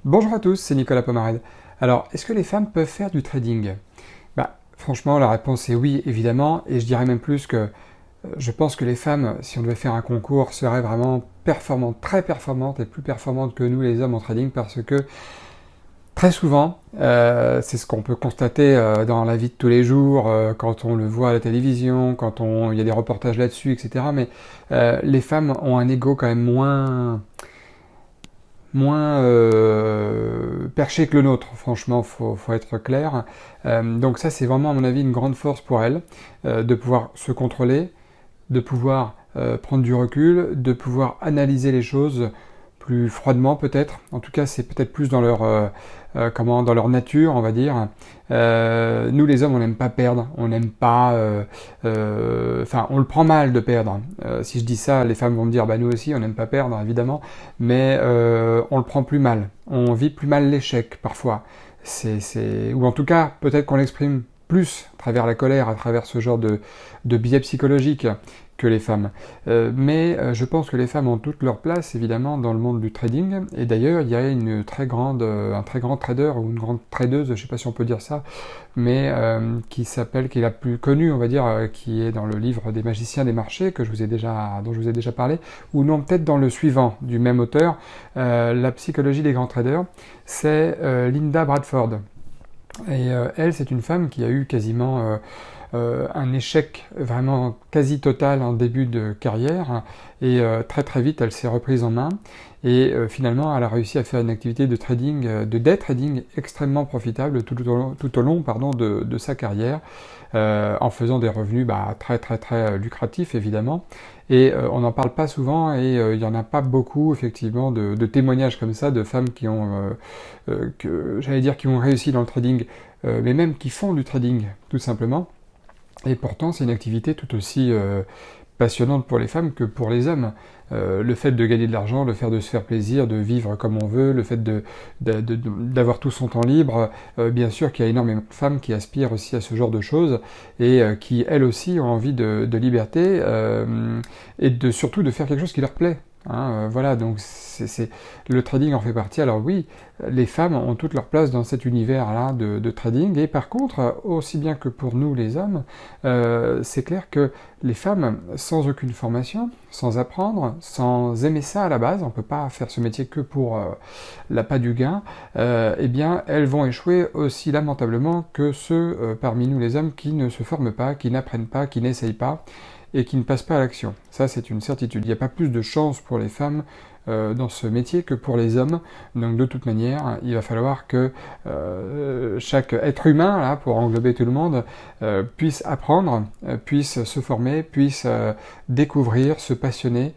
Bonjour à tous, c'est Nicolas Pomarel. Alors, est-ce que les femmes peuvent faire du trading? Franchement, la réponse est oui, évidemment, et je dirais même plus que je pense que les femmes, si on devait faire un concours, seraient vraiment performantes, très performantes et plus performantes que nous les hommes en trading parce que très souvent, c'est ce qu'on peut constater dans la vie de tous les jours, quand on le voit à la télévision, il y a des reportages là-dessus, etc. Mais les femmes ont un ego quand même moins perché que le nôtre, franchement, faut être clair. Donc ça, c'est vraiment, à mon avis, une grande force pour elles, de pouvoir se contrôler, de pouvoir prendre du recul, de pouvoir analyser les choses plus froidement peut-être. En tout cas, c'est peut-être plus dans dans leur nature, on va dire. Nous les hommes, on n'aime pas perdre, on n'aime pas, enfin, on le prend mal de perdre. Si je dis ça, les femmes vont me dire, bah nous aussi, on n'aime pas perdre, évidemment, mais on le prend plus mal. On vit plus mal l'échec parfois. Ou en tout cas, peut-être qu'on l'exprime plus à travers la colère, à travers ce genre de biais psychologiques que les femmes. Mais je pense que les femmes ont toute leur place, évidemment, dans le monde du trading. Et d'ailleurs, il y a un très grand trader ou une grande tradeuse, je ne sais pas si on peut dire ça, mais qui est la plus connue, on va dire, qui est dans le livre des magiciens des marchés, dont je vous ai déjà parlé, ou non, peut-être dans le suivant du même auteur, La psychologie des grands traders, c'est Linda Bradford. Et elle, c'est une femme qui a eu quasiment un échec vraiment quasi total en début de carrière, et très très vite elle s'est reprise en main, et finalement elle a réussi à faire une activité de trading, de day trading extrêmement profitable tout au long de sa carrière, en faisant des revenus très très très lucratifs évidemment. Et on n'en parle pas souvent, et il n'y en a pas beaucoup effectivement de témoignages comme ça de femmes qui ont, j'allais dire, qui ont réussi dans le trading, mais même qui font du trading tout simplement. Et pourtant, c'est une activité tout aussi passionnante pour les femmes que pour les hommes. Le fait de gagner de l'argent, le fait de se faire plaisir, de vivre comme on veut, le fait d'avoir tout son temps libre, bien sûr qu'il y a énormément de femmes qui aspirent aussi à ce genre de choses, et qui, elles aussi, ont envie de liberté, et surtout de faire quelque chose qui leur plaît. Hein. Voilà, donc le trading en fait partie. Alors oui, les femmes ont toute leur place dans cet univers-là de trading, et par contre, aussi bien que pour nous les hommes, c'est clair que les femmes, sans aucune formation, sans apprendre, sans aimer ça à la base, on ne peut pas faire ce métier que pour l'appât du gain, eh bien elles vont échouer aussi lamentablement que ceux parmi nous les hommes qui ne se forment pas, qui n'apprennent pas, qui n'essayent pas, et qui ne passent pas à l'action. Ça, c'est une certitude. Il n'y a pas plus de chance pour les femmes dans ce métier que pour les hommes. Donc de toute manière, il va falloir que chaque être humain, là, pour englober tout le monde, puisse apprendre, puisse se former, puisse découvrir, se passionner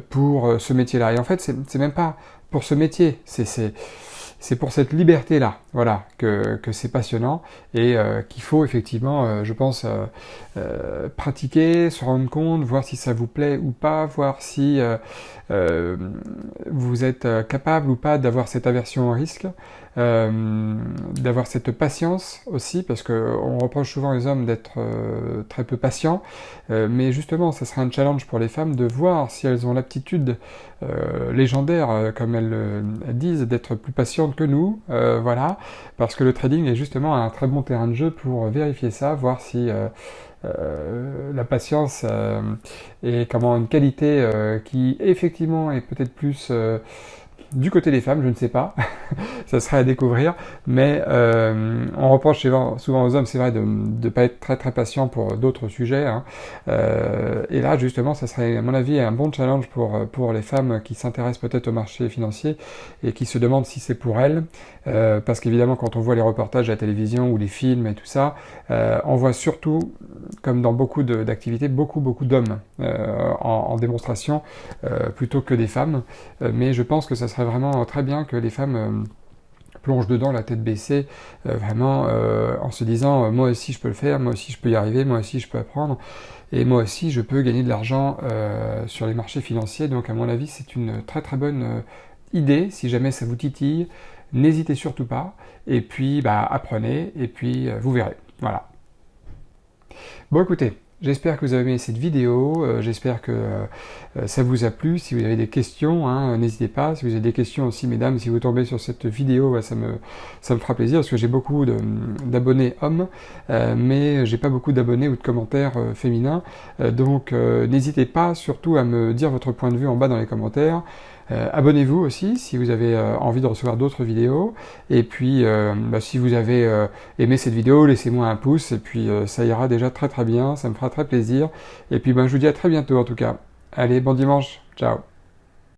pour ce métier-là. Et en fait, c'est même pas pour ce métier, c'est pour cette liberté-là, voilà, que c'est passionnant, et qu'il faut effectivement, je pense, pratiquer, se rendre compte, voir si ça vous plaît ou pas, voir si vous êtes capable ou pas d'avoir cette aversion au risque, d'avoir cette patience aussi, parce qu'on reproche souvent aux hommes d'être très peu patients, mais justement, ça sera un challenge pour les femmes de voir si elles ont l'aptitude légendaire, comme elles disent, d'être plus patientes que nous, voilà, parce que le trading est justement un très bon terrain de jeu pour vérifier ça, voir si la patience est une qualité qui effectivement est peut-être plus du côté des femmes, je ne sais pas, ça serait à découvrir, mais on reproche souvent aux hommes, c'est vrai, de ne pas être très très patient pour d'autres sujets, hein. Et là, justement, ça serait, à mon avis, un bon challenge pour les femmes qui s'intéressent peut-être au marché financier et qui se demandent si c'est pour elles, parce qu'évidemment, quand on voit les reportages à la télévision ou les films et tout ça, on voit surtout, comme dans beaucoup d'activités, beaucoup d'hommes en démonstration, plutôt que des femmes, mais je pense que ça serait vraiment très bien que les femmes plongent dedans la tête baissée, vraiment en se disant moi aussi je peux le faire, moi aussi je peux y arriver, moi aussi je peux apprendre, et moi aussi je peux gagner de l'argent sur les marchés financiers. Donc à mon avis c'est une très très bonne idée. Si jamais ça vous titille, n'hésitez surtout pas, et puis apprenez, et puis vous verrez. Voilà. Bon écoutez, J'espère que vous avez aimé cette vidéo, j'espère que ça vous a plu. Si vous avez des questions, hein, n'hésitez pas. Si vous avez des questions aussi, mesdames, si vous tombez sur cette vidéo, bah, ça me fera plaisir parce que j'ai beaucoup d'abonnés hommes, mais j'ai pas beaucoup d'abonnés ou de commentaires féminins. Donc n'hésitez pas surtout à me dire votre point de vue en bas dans les commentaires. Abonnez-vous aussi si vous avez envie de recevoir d'autres vidéos. Et puis, si vous avez aimé cette vidéo, laissez-moi un pouce. Et puis, ça ira déjà très très bien. Ça me fera très plaisir. Et puis, je vous dis à très bientôt en tout cas. Allez, bon dimanche. Ciao.